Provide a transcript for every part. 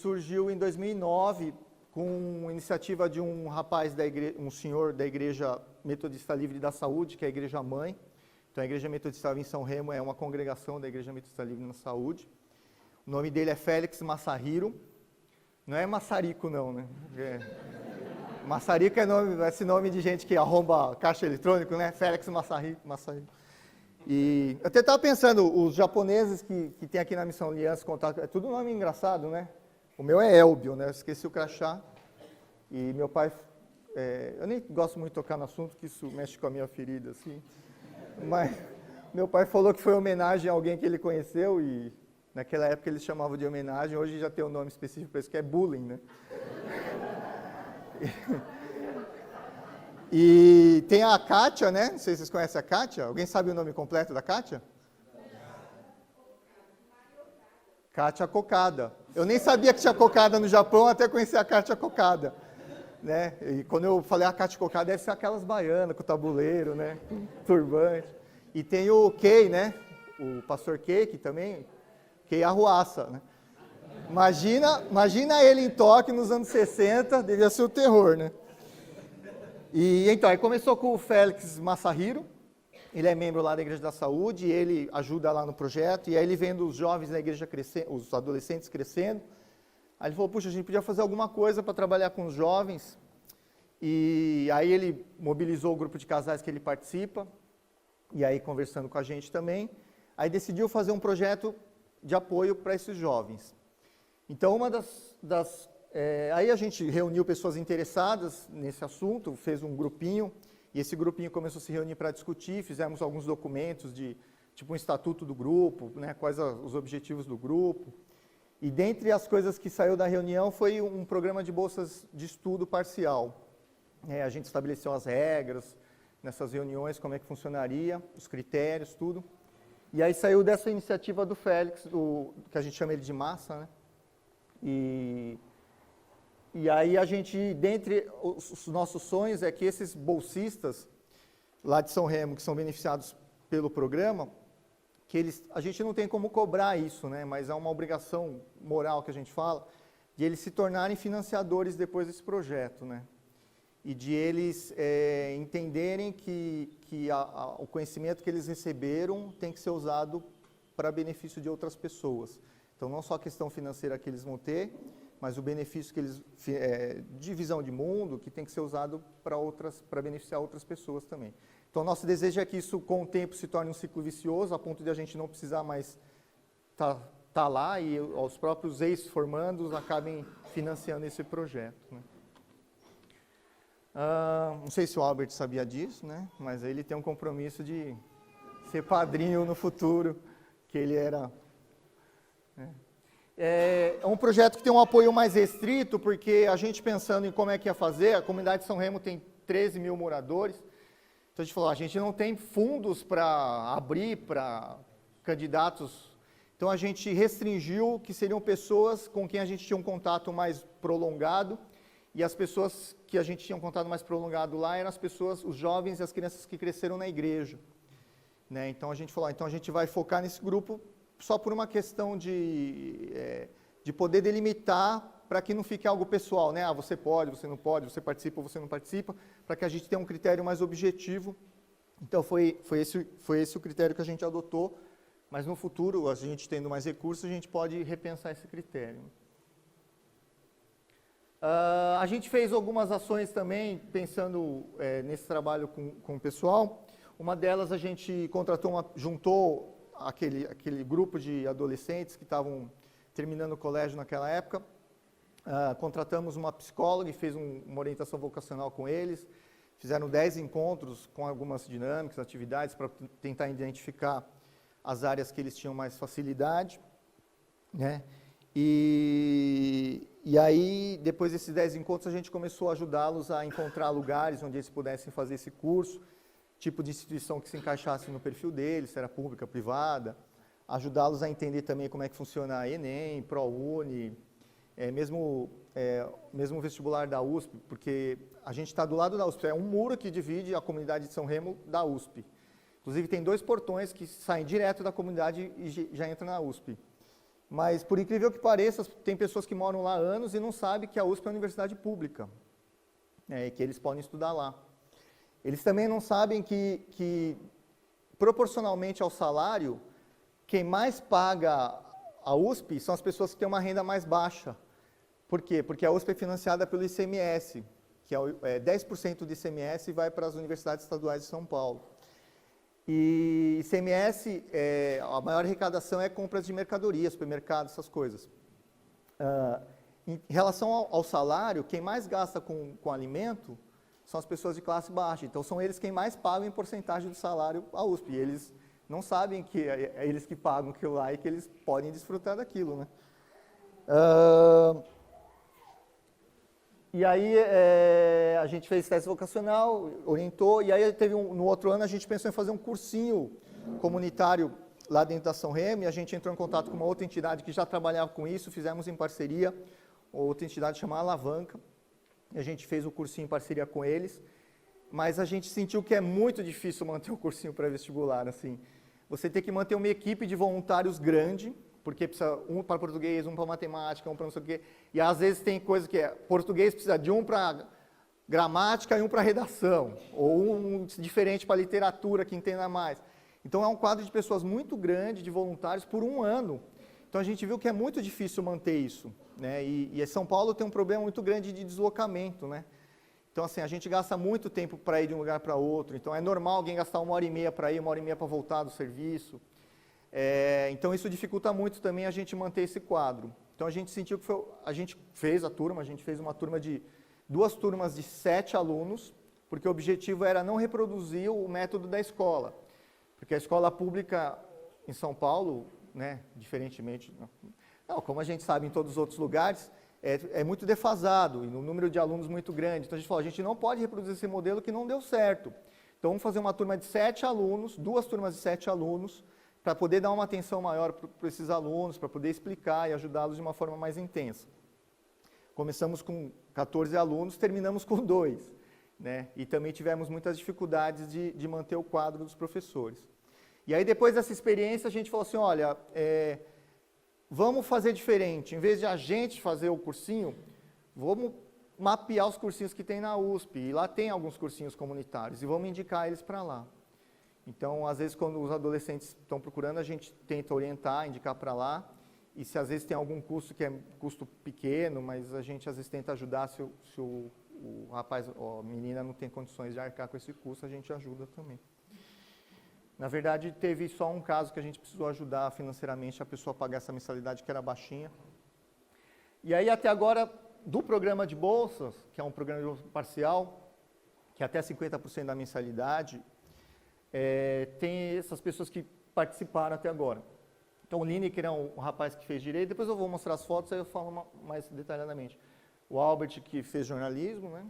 surgiu em 2009 com iniciativa de um rapaz, um senhor da Igreja Metodista Livre da Saúde, que é a Igreja Mãe. Então, a Igreja Metodista Livre em São Remo é uma congregação da Igreja Metodista Livre na Saúde. O nome dele é Félix Massahiro. Não é Massarico, não, né? Massarico é esse nome de gente que arromba caixa eletrônico, né? Félix Massahiro. E eu até estava pensando, os japoneses que tem aqui na Missão Aliança, contato, é tudo nome engraçado, né? O meu é Elbio, né? Eu esqueci o crachá. E meu pai, eu nem gosto muito de tocar no assunto, que isso mexe com a minha ferida, assim. Mas meu pai falou que foi homenagem a alguém que ele conheceu e naquela época eles chamavam de homenagem, hoje já tem um nome específico para isso, que é bullying, né? E tem a Kátia, né? Não sei se vocês conhecem a Kátia. Alguém sabe o nome completo da Kátia? Kátia Cocada. Eu nem sabia que tinha cocada no Japão, até conhecer a Kátia Cocada. Né? E quando eu falei a Kátia Cocada, deve ser aquelas baianas com tabuleiro, né? Com turbante. E tem o Kei, né? O pastor Kei, que também... Kei Arruaça, né? Imagina ele em Tóquio nos anos 60, devia ser o terror, né? E então, aí começou com o Félix Massahiro, ele é membro lá da Igreja da Saúde, ele ajuda lá no projeto, e aí ele vendo os jovens da igreja crescendo, os adolescentes crescendo, aí ele falou, puxa, a gente podia fazer alguma coisa para trabalhar com os jovens, e aí ele mobilizou o grupo de casais que ele participa, e aí conversando com a gente também, aí decidiu fazer um projeto de apoio para esses jovens. Então, aí a gente reuniu pessoas interessadas nesse assunto, fez um grupinho, e esse grupinho começou a se reunir para discutir, fizemos alguns documentos tipo um estatuto do grupo, né, quais os objetivos do grupo. E dentre as coisas que saiu da reunião foi um programa de bolsas de estudo parcial. A gente estabeleceu as regras nessas reuniões, como é que funcionaria, os critérios, tudo. E aí saiu dessa iniciativa do Félix, que a gente chama ele de Massa, né? E aí a gente, dentre os nossos sonhos, é que esses bolsistas lá de São Remo, que são beneficiados pelo programa, a gente não tem como cobrar isso, né? Mas é uma obrigação moral que a gente fala, de eles se tornarem financiadores depois desse projeto, né? E de eles entenderem que o conhecimento que eles receberam tem que ser usado para benefício de outras pessoas. Então, não só a questão financeira que eles vão ter, mas o benefício que eles, de visão de mundo, que tem que ser usado para beneficiar outras pessoas também. Então, nosso desejo é que isso, com o tempo, se torne um ciclo vicioso, a ponto de a gente não precisar mais tá lá e os próprios ex-formandos acabem financiando esse projeto, né? Não sei se o Albert sabia disso, né? Mas ele tem um compromisso de ser padrinho no futuro, que ele era... né? É um projeto que tem um apoio mais restrito, porque a gente pensando em como é que ia fazer, a comunidade de São Remo tem 13 mil moradores, então a gente falou, a gente não tem fundos para abrir para candidatos, então a gente restringiu que seriam pessoas com quem a gente tinha um contato mais prolongado, e as pessoas que a gente tinha um contato mais prolongado lá eram as pessoas, os jovens e as crianças que cresceram na igreja, né? Então a gente falou, então a gente vai focar nesse grupo só por uma questão de poder delimitar para que não fique algo pessoal, né? Você pode, você não pode, você participa ou você não participa, para que a gente tenha um critério mais objetivo. Então foi esse o critério que a gente adotou, mas no futuro, a gente tendo mais recursos, a gente pode repensar esse critério. A gente fez algumas ações também, pensando nesse trabalho com o pessoal. Uma delas, a gente juntou aquele grupo de adolescentes que estavam terminando o colégio naquela época. Contratamos uma psicóloga e fez uma orientação vocacional com eles. Fizeram 10 encontros com algumas dinâmicas, atividades, para tentar identificar as áreas que eles tinham mais facilidade, né? E aí, depois desses 10 encontros, a gente começou a ajudá-los a encontrar lugares onde eles pudessem fazer esse curso, tipo de instituição que se encaixasse no perfil deles, se era pública, privada, ajudá-los a entender também como é que funciona a ENEM, ProUni, mesmo o vestibular da USP, porque a gente está do lado da USP, é um muro que divide a comunidade de São Remo da USP. Inclusive, tem 2 portões que saem direto da comunidade e já entram na USP. Mas, por incrível que pareça, tem pessoas que moram lá há anos e não sabem que a USP é uma universidade pública, né, e que eles podem estudar lá. Eles também não sabem que proporcionalmente ao salário, quem mais paga a USP são as pessoas que têm uma renda mais baixa. Por quê? Porque a USP é financiada pelo ICMS, que é 10% do ICMS vai para as universidades estaduais de São Paulo. E ICMS, a maior arrecadação é compras de mercadoria, supermercado, essas coisas. Em relação ao salário, quem mais gasta com alimento são as pessoas de classe baixa. Então, são eles quem mais pagam em porcentagem do salário à USP. E eles não sabem que é eles que pagam aquilo lá e que eles podem desfrutar daquilo, né? E aí, a gente fez teste vocacional, orientou, e aí no outro ano a gente pensou em fazer um cursinho comunitário lá dentro da São Remo, e a gente entrou em contato com uma outra entidade que já trabalhava com isso, fizemos em parceria, outra entidade chamada Alavanca, e a gente fez o cursinho em parceria com eles, mas a gente sentiu que é muito difícil manter o cursinho pré-vestibular, assim. Você tem que manter uma equipe de voluntários grande, porque precisa um para português, um para matemática, um para não sei o quê, e às vezes tem coisa que português precisa de um para gramática e um para redação, ou um diferente para literatura, que entenda mais. Então é um quadro de pessoas muito grande, de voluntários, por um ano. Então a gente viu que é muito difícil manter isso, né? E São Paulo tem um problema muito grande de deslocamento, né? Então assim, a gente gasta muito tempo para ir de um lugar para outro, então é normal alguém gastar 1h30 para ir, 1h30 para voltar do serviço. Então isso dificulta muito também a gente manter esse quadro. Então a gente sentiu que a gente fez uma turma de 2 turmas de 7 alunos, porque o objetivo era não reproduzir o método da escola. Porque a escola pública em São Paulo, né, diferentemente, não, como a gente sabe em todos os outros lugares, é muito defasado e no número de alunos muito grande. Então a gente falou, a gente não pode reproduzir esse modelo que não deu certo. Então vamos fazer uma turma de 7 alunos, 2 turmas de 7 alunos, para poder dar uma atenção maior para esses alunos, para poder explicar e ajudá-los de uma forma mais intensa. Começamos com 14 alunos, terminamos com 2, né? E também tivemos muitas dificuldades de manter o quadro dos professores. E aí, depois dessa experiência, a gente falou assim, olha, vamos fazer diferente. Em vez de a gente fazer o cursinho, vamos mapear os cursinhos que tem na USP. E lá tem alguns cursinhos comunitários, e vamos indicar eles para lá. Então, às vezes, quando os adolescentes estão procurando, a gente tenta orientar, indicar para lá. E se às vezes tem algum custo que é custo pequeno, mas a gente às vezes tenta ajudar, se o rapaz ou a menina não tem condições de arcar com esse custo, a gente ajuda também. Na verdade, teve só um caso que a gente precisou ajudar financeiramente a pessoa a pagar essa mensalidade que era baixinha. E aí, até agora, do programa de bolsas, que é um programa de bolsa parcial, que é até 50% da mensalidade, tem essas pessoas que participaram até agora. Então, o Lineker é um rapaz que fez direito, depois eu vou mostrar as fotos, aí eu falo mais detalhadamente. O Albert, que fez jornalismo, né,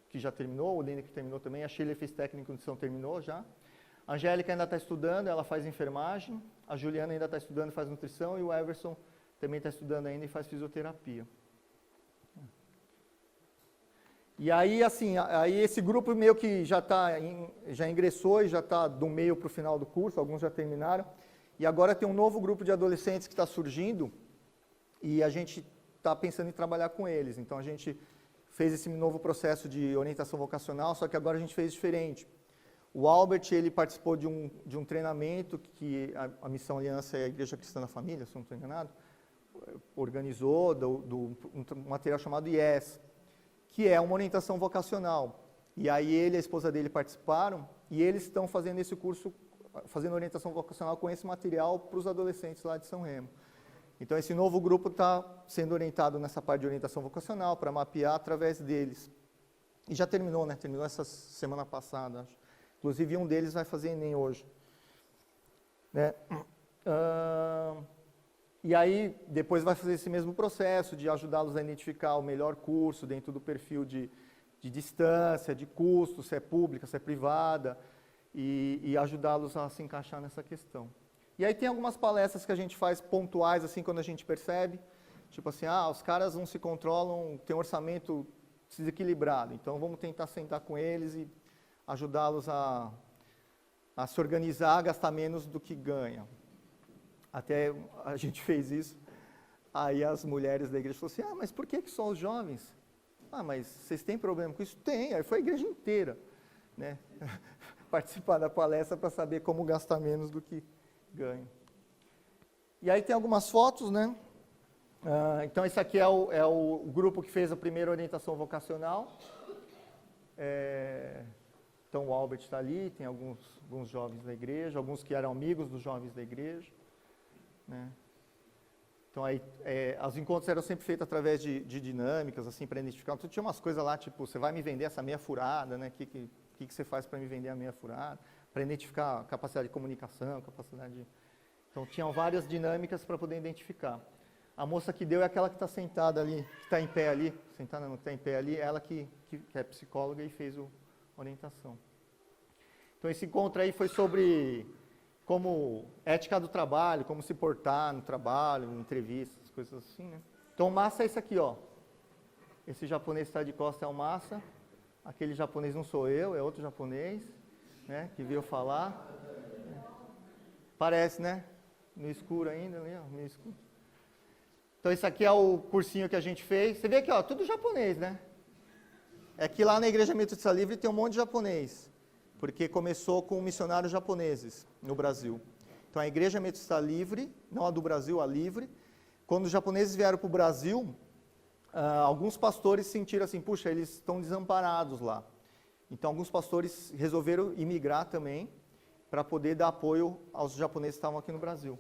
que já terminou, o Lineker terminou também, a Sheila fez técnico de nutrição, terminou já. A Angélica ainda está estudando, ela faz enfermagem, a Juliana ainda está estudando e faz nutrição, e o Everson também está estudando ainda e faz fisioterapia. E aí, assim, esse grupo meio que já ingressou e já está do meio para o final do curso, alguns já terminaram, e agora tem um novo grupo de adolescentes que está surgindo, e a gente está pensando em trabalhar com eles. Então, a gente fez esse novo processo de orientação vocacional, só que agora a gente fez diferente. O Albert, ele participou de um treinamento que a Missão Aliança e a Igreja Cristã da Família, se não estou enganado, organizou um material chamado IES, que é uma orientação vocacional. E aí ele e a esposa dele participaram, e eles estão fazendo esse curso, fazendo orientação vocacional com esse material para os adolescentes lá de São Remo. Então esse novo grupo está sendo orientado nessa parte de orientação vocacional, para mapear através deles. E já terminou, né? Terminou essa semana passada, acho. Inclusive um deles vai fazer Enem hoje. Né? E aí, depois vai fazer esse mesmo processo de ajudá-los a identificar o melhor curso dentro do perfil de distância, de custo, se é pública, se é privada, e ajudá-los a se encaixar nessa questão. E aí tem algumas palestras que a gente faz pontuais, assim, quando a gente percebe, tipo assim, os caras não se controlam, tem um orçamento desequilibrado, então vamos tentar sentar com eles e ajudá-los a se organizar, a gastar menos do que ganha. Até a gente fez isso. Aí as mulheres da igreja falaram assim, mas por que só os jovens? Mas vocês têm problema com isso? Tem, aí foi a igreja inteira, né? Participar da palestra para saber como gastar menos do que ganha. E aí tem algumas fotos, né? Então esse aqui é o grupo que fez a primeira orientação vocacional. Então o Albert está ali, tem alguns jovens da igreja, alguns que eram amigos dos jovens da igreja, né? Então aí, os encontros eram sempre feitos através de dinâmicas, assim, para identificar. Então tinha umas coisas lá, tipo, você vai me vender essa meia furada, né? O que você faz para me vender a meia furada? Para identificar capacidade de comunicação, capacidade de... Então tinham várias dinâmicas para poder identificar. A moça que deu é aquela que está sentada ali, que está em pé ali, sentada não, que está em pé ali, ela que é psicóloga e fez a orientação. Então esse encontro aí foi sobre como ética do trabalho, como se portar no trabalho, em entrevistas, coisas assim, né? Então o Massa é esse aqui, ó. Esse japonês que está de costas é o Massa. Aquele japonês não sou eu, é outro japonês, né? Que veio falar. Parece, né? No escuro ainda, né? Meio escuro. Então esse aqui é o cursinho que a gente fez. Você vê aqui, ó, tudo japonês, né? É que lá na Igreja Metodista Livre tem um monte de japonês, porque começou com missionários japoneses no Brasil. Então a Igreja Metodista Livre, não a do Brasil, a Livre, quando os japoneses vieram para o Brasil, alguns pastores sentiram assim, puxa, eles estão desamparados lá. Então alguns pastores resolveram imigrar também, para poder dar apoio aos japoneses que estavam aqui no Brasil.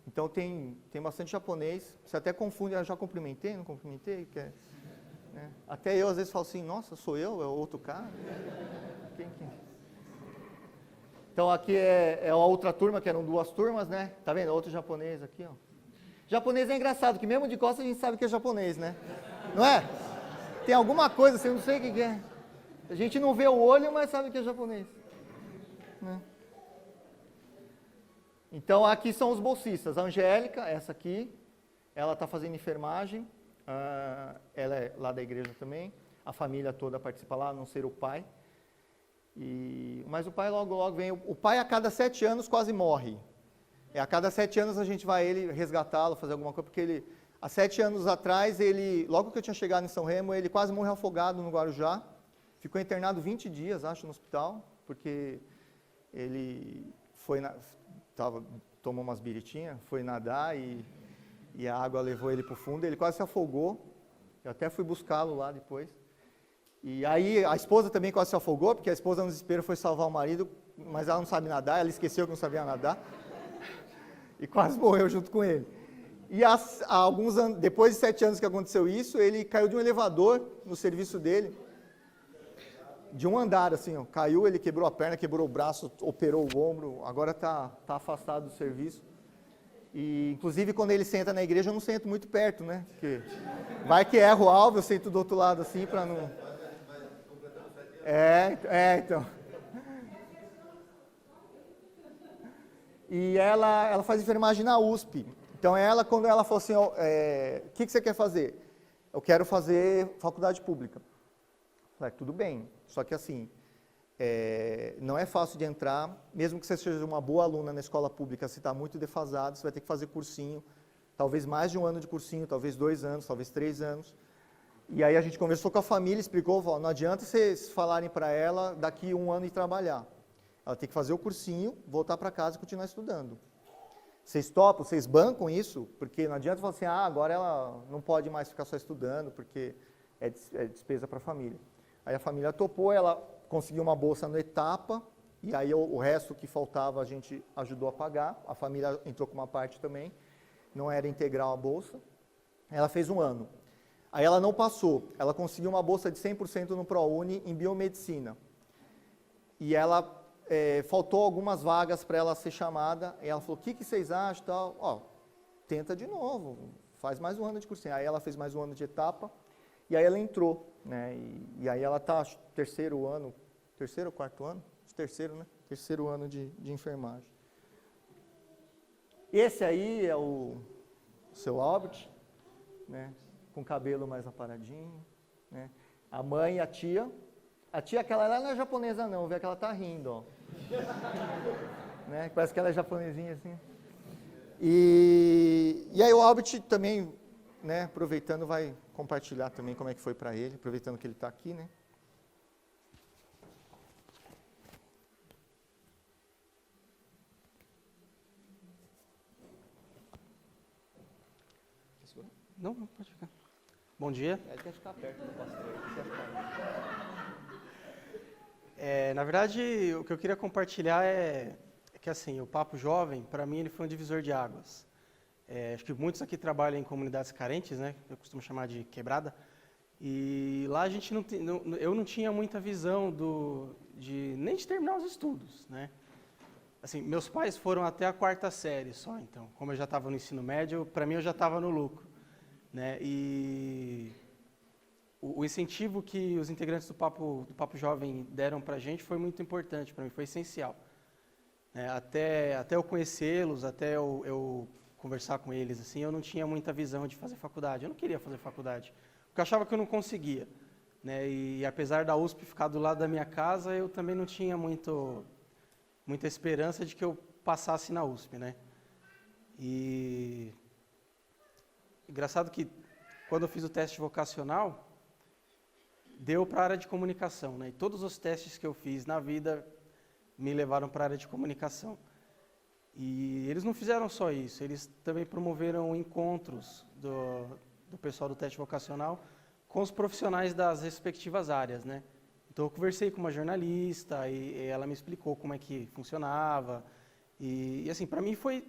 Então tem bastante japonês, você até confunde, eu já cumprimentei, não cumprimentei? Né? Até eu às vezes falo assim, nossa, sou eu? É outro cara? Quem? Então aqui é a outra turma, que eram duas turmas, né? Tá vendo? Outro japonês aqui, ó. Japonês é engraçado, que mesmo de costas a gente sabe que é japonês, né? Não é? Tem alguma coisa, assim, eu não sei o que é. A gente não vê o olho, mas sabe que é japonês. Né? Então aqui são os bolsistas. A Angélica, essa aqui, ela está fazendo enfermagem. Ela é lá da igreja também. A família toda participa lá, a não ser o pai. Mas o pai logo vem. O pai a cada 7 anos quase morre. A cada 7 anos a gente vai resgatá-lo, fazer alguma coisa, porque ele, há 7 anos atrás, logo que eu tinha chegado em São Remo, ele quase morreu afogado no Guarujá. Ficou internado 20 dias, acho, no hospital, porque ele tomou umas biritinhas, foi nadar e a água levou ele para o fundo, ele quase se afogou. Eu até fui buscá-lo lá depois. E aí a esposa também quase se afogou, porque a esposa no desespero foi salvar o marido, mas ela não sabe nadar, ela esqueceu que não sabia nadar, e quase morreu junto com ele. E há alguns anos, depois de 7 anos que aconteceu isso, ele caiu de um elevador no serviço dele, de um andar, assim, ó, caiu, ele quebrou a perna, quebrou o braço, operou o ombro, agora está afastado do serviço. E, inclusive, quando ele senta na igreja, eu não sento muito perto, né? Porque vai que erra o alvo, eu sento do outro lado, assim, para não... então. E ela faz enfermagem na USP. Então, quando ela falou assim, o que você quer fazer? Eu quero fazer faculdade pública. Eu falei, tudo bem, só que assim, não é fácil de entrar, mesmo que você seja uma boa aluna na escola pública, se está muito defasado, você vai ter que fazer cursinho, talvez mais de 1 ano de cursinho, talvez 2 anos, talvez 3 anos. E aí a gente conversou com a família, explicou, falou, não adianta vocês falarem para ela daqui 1 ano e trabalhar. Ela tem que fazer o cursinho, voltar para casa e continuar estudando. Vocês topam, vocês bancam isso? Porque não adianta falar assim, agora ela não pode mais ficar só estudando, porque é despesa para a família. Aí a família topou, ela conseguiu uma bolsa no Etapa, e aí o resto que faltava a gente ajudou a pagar, a família entrou com uma parte também, não era integral a bolsa. Ela fez 1 ano. Aí ela não passou, ela conseguiu uma bolsa de 100% no ProUni em biomedicina. E ela, faltou algumas vagas para ela ser chamada, e ela falou, o que vocês acham? Tal? Tenta de novo, faz mais 1 ano de cursinho. Aí ela fez mais 1 ano de Etapa, e aí ela entrou, né? E aí ela está terceiro ou 4º ano? Terceiro, né? Terceiro ano de enfermagem. Esse aí é o seu Albert, né? Com cabelo mais aparadinho, né? A mãe e a tia. A tia, aquela lá não é japonesa não, vê que ela está rindo, ó. Né? Parece que ela é japonesinha assim. E aí o Albert também né, aproveitando, vai compartilhar também como é que foi para ele, aproveitando que ele está aqui, né? Não, pode ficar. Bom dia. Ele quer ficar perto do pastor. Na verdade, o que eu queria compartilhar é que, assim, o Papo Jovem, para mim, ele foi um divisor de águas. Acho que muitos aqui trabalham em comunidades carentes, né? Eu costumo chamar de quebrada. E lá a gente eu não tinha muita visão nem de terminar os estudos, né? Assim, meus pais foram até a 4ª série só, então, como eu já estava no ensino médio, para mim eu já estava no lucro, né? E o incentivo que os integrantes do Papo Jovem deram para a gente foi muito importante para mim, foi essencial. Até eu conhecê-los, até eu conversar com eles, assim, eu não tinha muita visão de fazer faculdade. Eu não queria fazer faculdade, porque eu achava que eu não conseguia, né? E apesar da USP ficar do lado da minha casa, eu também não tinha muita esperança de que eu passasse na USP, né? E engraçado que quando eu fiz o teste vocacional, deu para a área de comunicação, né? E todos os testes que eu fiz na vida me levaram para a área de comunicação. E eles não fizeram só isso, eles também promoveram encontros do pessoal do teste vocacional com os profissionais das respectivas áreas, né? Então eu conversei com uma jornalista e ela me explicou como é que funcionava. E assim, para mim foi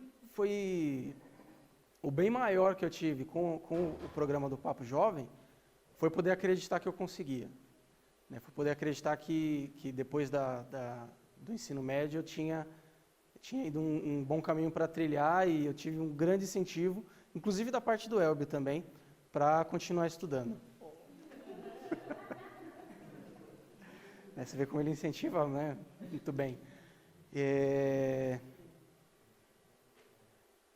o bem maior que eu tive com o programa do Papo Jovem, foi poder acreditar que eu conseguia, né? Foi poder acreditar que depois do ensino médio eu tinha ido um bom caminho para trilhar e eu tive um grande incentivo, inclusive da parte do Elbio também, para continuar estudando. Você vê como ele incentiva, né? Muito bem. E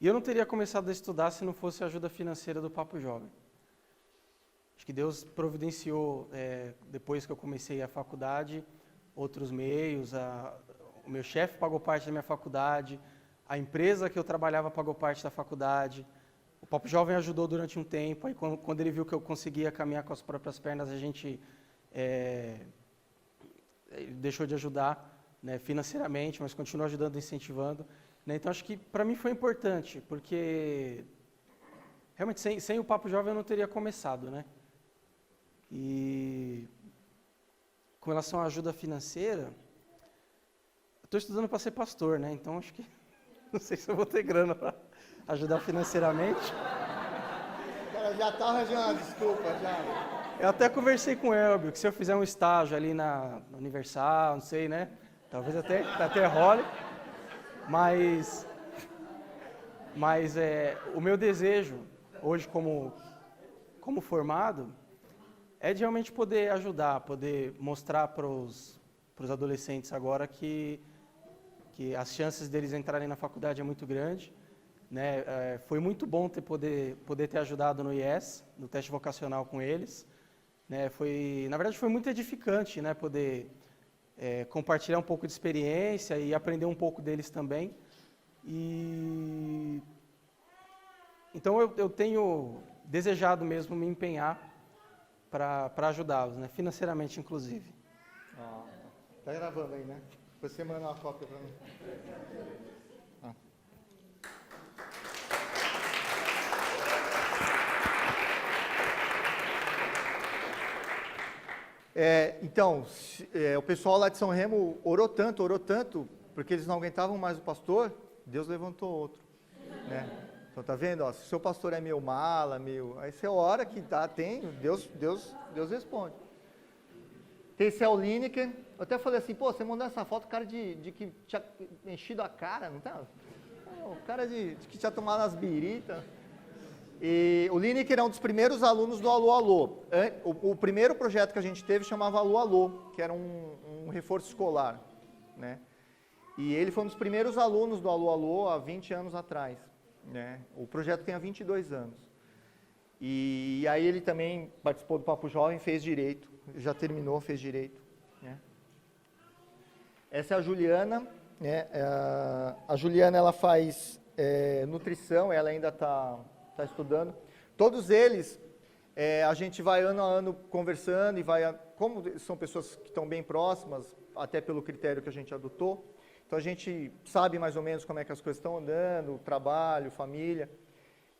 eu não teria começado a estudar se não fosse a ajuda financeira do Papo Jovem. Acho que Deus providenciou, depois que eu comecei a faculdade, outros meios. O meu chefe pagou parte da minha faculdade, a empresa que eu trabalhava pagou parte da faculdade. O Papo Jovem ajudou durante um tempo, aí quando ele viu que eu conseguia caminhar com as próprias pernas, a gente deixou de ajudar, né, financeiramente, mas continua ajudando e incentivando, né? Então acho que para mim foi importante, porque realmente sem o Papo Jovem eu não teria começado, né? E com relação à ajuda financeira, estou estudando para ser pastor, né? Então acho que não sei se eu vou ter grana para ajudar financeiramente. O cara já está arranjando uma desculpa, já. Eu até conversei com o Elbio, que se eu fizer um estágio ali na Universal, não sei, né? Talvez até role. Mas o meu desejo, hoje como formado, é de realmente poder ajudar, poder mostrar para os adolescentes agora que as chances deles entrarem na faculdade é muito grande, né? Foi muito bom poder ter ajudado no IES, no teste vocacional com eles, né? Na verdade foi muito edificante, né? Poder compartilhar um pouco de experiência e aprender um pouco deles também. Então eu tenho desejado mesmo me empenhar para ajudá-los, né? Financeiramente inclusive. Tá gravando aí, né? Você manda uma cópia para mim. Então, o pessoal lá de São Remo orou tanto, porque eles não aguentavam mais o pastor, Deus levantou outro, né? Então tá vendo, ó, se o seu pastor é meio mala, aí você ora que Deus responde. Tem esse é o Lineker, eu até falei assim, pô, você mandou essa foto, cara de que tinha enchido a cara, não tá? O cara de que tinha tomado as biritas. E o Lineker é um dos primeiros alunos do Alô Alô. O primeiro projeto que a gente teve chamava Alô Alô, que era um reforço escolar, né? E ele foi um dos primeiros alunos do Alô Alô há 20 anos atrás, né? O projeto tem há 22 anos. E aí ele também participou do Papo Jovem, fez direito, já terminou, fez direito, né? Essa é a Juliana, né? A Juliana ela faz nutrição, ela ainda está estudando. todos eles, a gente vai ano a ano conversando e como são pessoas que estão bem próximas, até pelo critério que a gente adotou, então a gente sabe mais ou menos como é que as coisas estão andando, trabalho, família,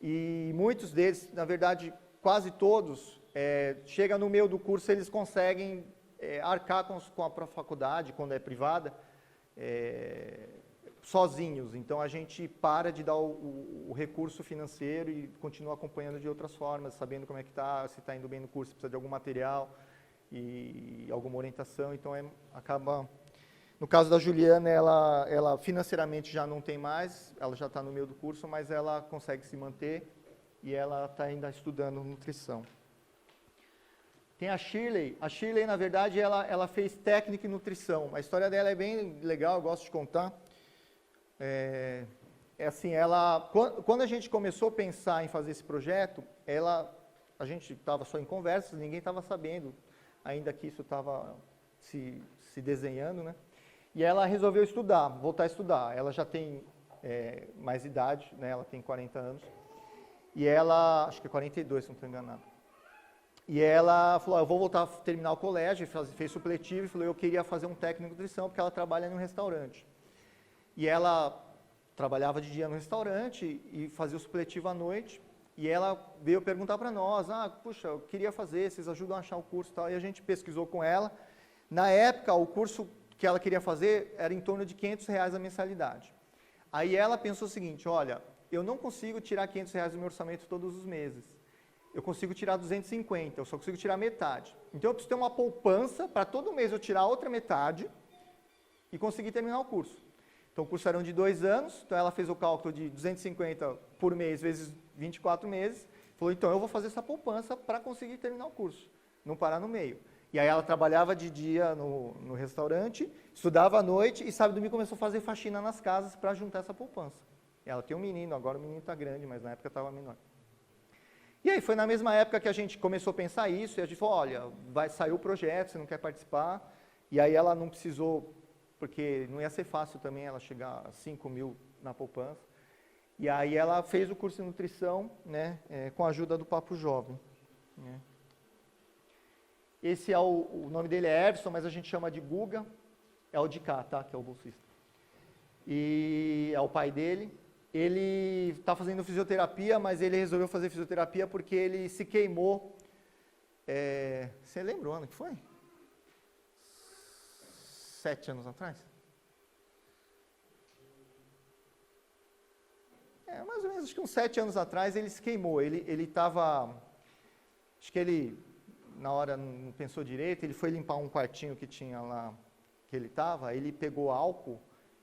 e muitos deles, na verdade, quase todos, chega no meio do curso, eles conseguem arcar com a faculdade, quando é privada, sozinhos. Então, a gente para de dar o recurso financeiro e continua acompanhando de outras formas, sabendo como é que está, se está indo bem no curso, se precisa de algum material e alguma orientação. Então, acaba... No caso da Juliana, ela financeiramente já não tem mais, ela já está no meio do curso, mas ela consegue se manter e ela está ainda estudando nutrição. Tem a Shirley, na verdade, ela fez técnica em nutrição. A história dela é bem legal, eu gosto de contar. Assim, quando a gente começou a pensar em fazer esse projeto, a gente estava só em conversas, ninguém estava sabendo, ainda que isso estava se desenhando, né? E ela resolveu voltar a estudar. Ela já tem mais idade, né? Ela tem 40 anos. E ela, acho que é 42, se não estou enganado. E ela falou, eu vou voltar a terminar o colégio, fez supletivo e falou, eu queria fazer um técnico de nutrição, porque ela trabalha em um restaurante. E ela trabalhava de dia no restaurante e fazia o supletivo à noite, e ela veio perguntar para nós, puxa, eu queria fazer, vocês ajudam a achar o curso e tal, e a gente pesquisou com ela. Na época, o curso que ela queria fazer era em torno de R$500 a mensalidade. Aí ela pensou o seguinte, olha, eu não consigo tirar R$500 do meu orçamento todos os meses. Eu consigo tirar 250, eu só consigo tirar metade. Então eu preciso ter uma poupança para todo mês eu tirar a outra metade e conseguir terminar o curso. Então o curso era de 2 anos, então ela fez o cálculo de 250 por mês vezes 24 meses, falou, então eu vou fazer essa poupança para conseguir terminar o curso, não parar no meio. E aí ela trabalhava de dia no restaurante, estudava à noite e sábado e domingo começou a fazer faxina nas casas para juntar essa poupança. E ela tem um menino, agora o menino está grande, mas na época estava menor. E aí foi na mesma época que a gente começou a pensar isso, e a gente falou, olha, vai sair o projeto, você não quer participar? E aí ela não precisou, porque não ia ser fácil também ela chegar a 5 mil na poupança. E aí ela fez o curso de nutrição, né, com a ajuda do Papo Jovem. Né. Esse o nome dele é Everson, mas a gente chama de Guga, é o de cá, tá, que é o bolsista. E é o pai dele. Ele está fazendo fisioterapia, mas ele resolveu fazer fisioterapia porque ele se queimou. Você lembra o ano que foi? 7 anos atrás? Mais ou menos, acho que uns 7 anos atrás ele se queimou. Ele estava, acho que ele, na hora não pensou direito, ele foi limpar um quartinho que tinha lá, que ele estava, ele pegou álcool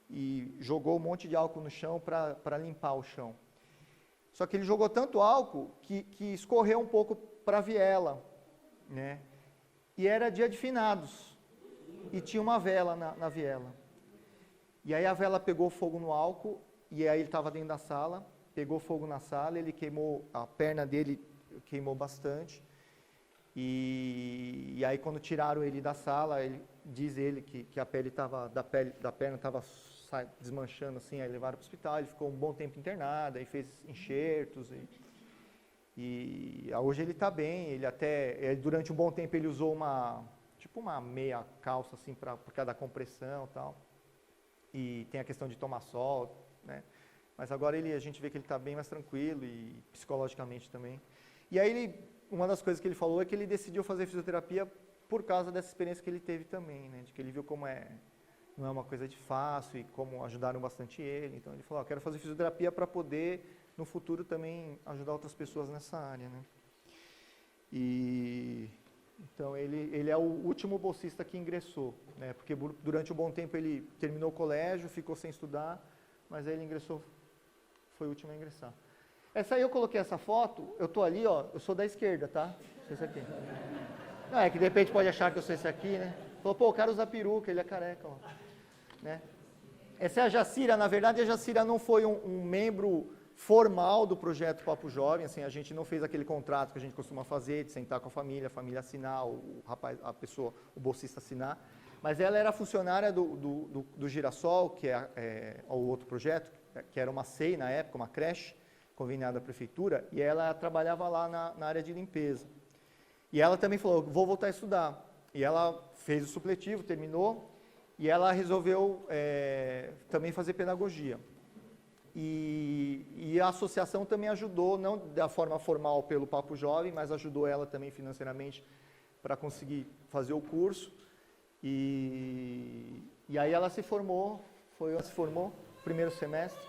e jogou um monte de álcool no chão para limpar o chão. Só que ele jogou tanto álcool que escorreu um pouco para a viela, né? E era dia de finados, e tinha uma vela na viela. E aí a vela pegou fogo no álcool, e aí ele estava dentro da sala, pegou fogo na sala, ele queimou, a perna dele queimou bastante, e aí quando tiraram ele da sala, diz ele que a pele da perna estava desmanchando assim, aí levaram para o hospital, ele ficou um bom tempo internado, aí fez enxertos, e hoje ele está bem, ele até, durante um bom tempo ele usou uma meia calça assim, por causa da compressão e tal, e tem a questão de tomar sol, né? Mas agora a gente vê que ele está bem mais tranquilo e psicologicamente também. E aí uma das coisas que ele falou é que ele decidiu fazer fisioterapia por causa dessa experiência que ele teve também, né? De que ele viu como não é uma coisa de fácil e como ajudaram bastante ele. Então ele falou, quero fazer fisioterapia para poder, no futuro, também ajudar outras pessoas nessa área, né? Então ele é o último bolsista que ingressou, né? Porque durante um bom tempo ele terminou o colégio, ficou sem estudar, mas aí ele ingressou, foi o último a ingressar. Essa aí eu coloquei essa foto, eu tô ali, ó, eu sou da esquerda, tá? Sou esse aqui. Não, é que de repente pode achar que eu sou esse aqui, né? Falou, pô, o cara usa peruca, ele é careca, ó. Né? Essa é a Jacira, na verdade a Jacira não foi um membro formal do projeto Papo Jovem, assim, a gente não fez aquele contrato que a gente costuma fazer, de sentar com a família assinar, o bolsista assinar, mas ela era funcionária do Girassol, que é o outro projeto, que era uma SEI na época, uma creche, conveniada à prefeitura, e ela trabalhava lá na área de limpeza. E ela também falou, vou voltar a estudar. E ela fez o supletivo, terminou, e ela resolveu também fazer pedagogia. E a associação também ajudou, não da forma formal pelo Papo Jovem, mas ajudou ela também financeiramente para conseguir fazer o curso. E aí ela se formou, primeiro semestre,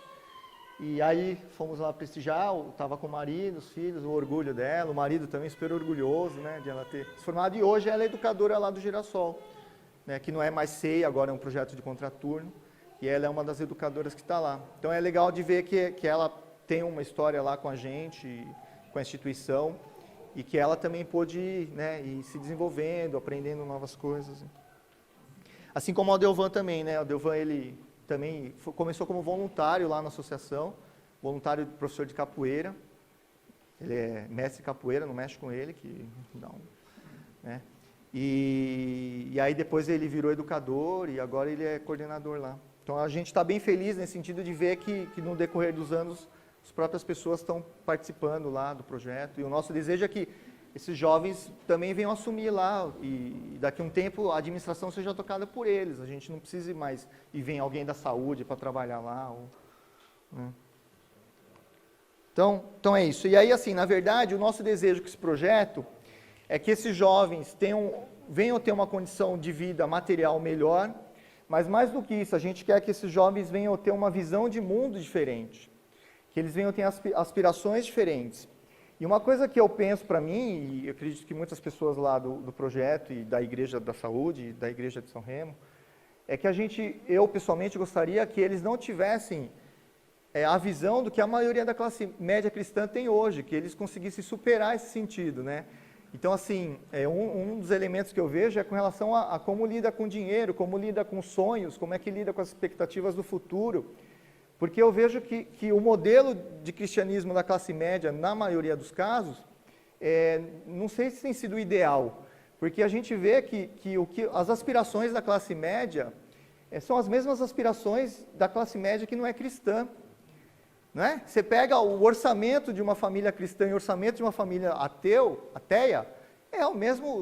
e aí fomos lá prestigiar, estava com o marido, os filhos, o orgulho dela, o marido também super orgulhoso, né, de ela ter se formado, e hoje ela é educadora lá do Girassol, né, que não é mais CEI, agora é um projeto de contraturno, e ela é uma das educadoras que está lá. Então é legal de ver que ela tem uma história lá com a gente, com a instituição, e que ela também pôde ir se desenvolvendo, aprendendo novas coisas. Assim como o Adelvan também, né? O Adelvan, ele também começou como voluntário lá na associação, voluntário professor de capoeira. Ele é mestre de capoeira, não mexe com ele, que não, né? E aí depois ele virou educador e agora ele é coordenador lá. Então a gente está bem feliz nesse sentido de ver que no decorrer dos anos as próprias pessoas estão participando lá do projeto. E o nosso desejo é que esses jovens também venham assumir lá e daqui a um tempo a administração seja tocada por eles. A gente não precise mais e vem alguém da saúde para trabalhar lá. Né? Então é isso. E aí, assim, na verdade, o nosso desejo com esse projeto é que esses jovens venham ter uma condição de vida material melhor, mas mais do que isso, a gente quer que esses jovens venham ter uma visão de mundo diferente, que eles venham ter aspirações diferentes. E uma coisa que eu penso para mim, e eu acredito que muitas pessoas lá do projeto e da Igreja da Saúde, da Igreja de São Remo, é que eu pessoalmente gostaria que eles não tivessem a visão do que a maioria da classe média cristã tem hoje, que eles conseguissem superar esse sentido, né? Então, assim, um dos elementos que eu vejo é com relação a como lida com dinheiro, como lida com sonhos, como é que lida com as expectativas do futuro. Porque eu vejo que o modelo de cristianismo da classe média, na maioria dos casos, não sei se tem sido ideal, porque a gente vê que as aspirações da classe média são as mesmas aspirações da classe média que não é cristã. Não é? Você pega o orçamento de uma família cristã e o orçamento de uma família ateia,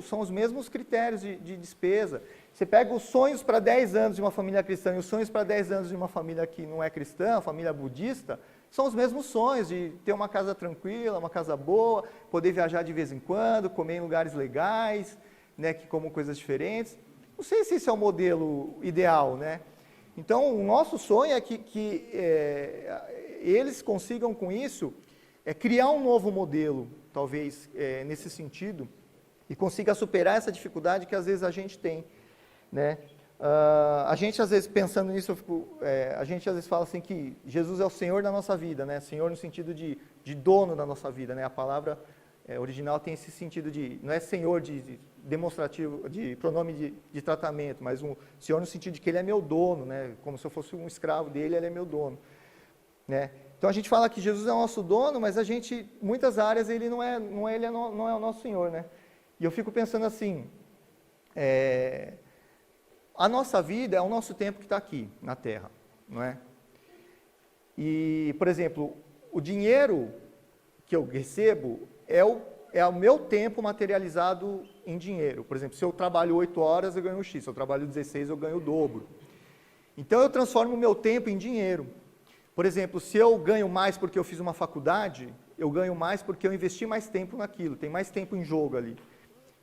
são os mesmos critérios de despesa. Você pega os sonhos para 10 anos de uma família cristã e os sonhos para 10 anos de uma família que não é cristã, uma família budista, são os mesmos sonhos de ter uma casa tranquila, uma casa boa, poder viajar de vez em quando, comer em lugares legais, né, que comam coisas diferentes. Não sei se esse é o modelo ideal, né? Então, o nosso sonho é que eles consigam com isso criar um novo modelo, talvez, nesse sentido, e consiga superar essa dificuldade que às vezes a gente tem. Né? A gente às vezes pensando nisso, a gente às vezes fala assim que Jesus é o Senhor da nossa vida, né? Senhor no sentido de dono da nossa vida, né? A palavra original tem esse sentido não é Senhor de demonstrativo, de pronome de tratamento, mas um Senhor no sentido de que Ele é meu dono, né? Como se eu fosse um escravo dele, Ele é meu dono, né? Então a gente fala que Jesus é o nosso dono, mas a gente, muitas áreas, Ele não é o nosso Senhor, né? E eu fico pensando assim, a nossa vida é o nosso tempo que está aqui, na Terra, não é? E, por exemplo, o dinheiro que eu recebo é o meu tempo materializado em dinheiro. Por exemplo, se eu trabalho 8 horas, eu ganho X, se eu trabalho 16, eu ganho o dobro. Então, eu transformo o meu tempo em dinheiro. Por exemplo, se eu ganho mais porque eu fiz uma faculdade, eu ganho mais porque eu investi mais tempo naquilo, tem mais tempo em jogo ali.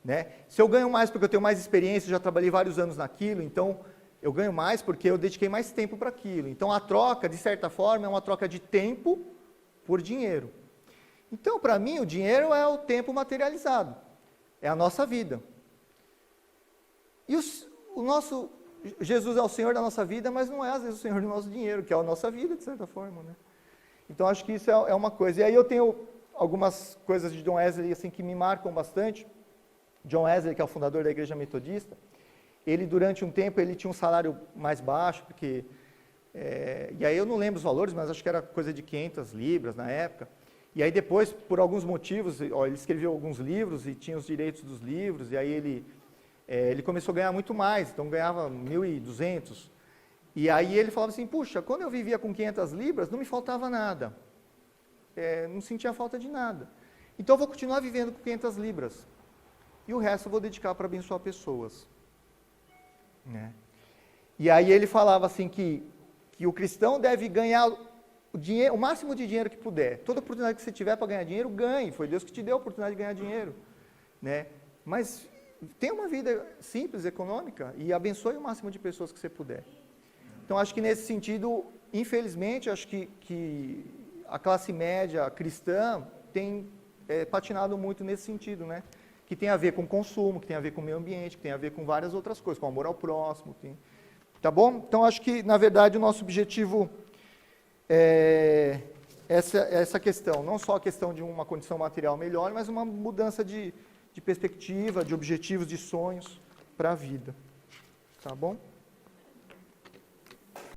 Né? Se eu ganho mais porque eu tenho mais experiência, já trabalhei vários anos naquilo, então eu ganho mais porque eu dediquei mais tempo para aquilo. Então a troca, de certa forma, é uma troca de tempo por dinheiro. Então, para mim, o dinheiro é o tempo materializado, é a nossa vida. E o nosso Jesus é o Senhor da nossa vida, mas não é às vezes o Senhor do nosso dinheiro, que é a nossa vida, de certa forma. Né? Então, acho que isso é uma coisa. E aí eu tenho algumas coisas de John Wesley assim, que me marcam bastante. John Wesley, que é o fundador da Igreja Metodista, ele durante um tempo ele tinha um salário mais baixo, porque, e aí eu não lembro os valores, mas acho que era coisa de 500 libras na época, e aí depois, por alguns motivos, ele escreveu alguns livros e tinha os direitos dos livros, e aí ele começou a ganhar muito mais, então ganhava 1.200, e aí ele falava assim, puxa, quando eu vivia com 500 libras, não me faltava nada. não sentia falta de nada. Então eu vou continuar vivendo com 500 libras. E o resto eu vou dedicar para abençoar pessoas. Né? E aí ele falava assim que o cristão deve ganhar o máximo de dinheiro que puder. Toda oportunidade que você tiver para ganhar dinheiro, ganhe. Foi Deus que te deu a oportunidade de ganhar dinheiro. Né? Mas tenha uma vida simples, econômica, e abençoe o máximo de pessoas que você puder. Então acho que nesse sentido, infelizmente, acho que a classe média cristã tem patinado muito nesse sentido, né? Que tem a ver com consumo, que tem a ver com o meio ambiente, que tem a ver com várias outras coisas, com amor ao próximo. Tá bom? Então, acho que, na verdade, o nosso objetivo é essa questão. Não só a questão de uma condição material melhor, mas uma mudança de perspectiva, de objetivos, de sonhos para a vida. Tá bom?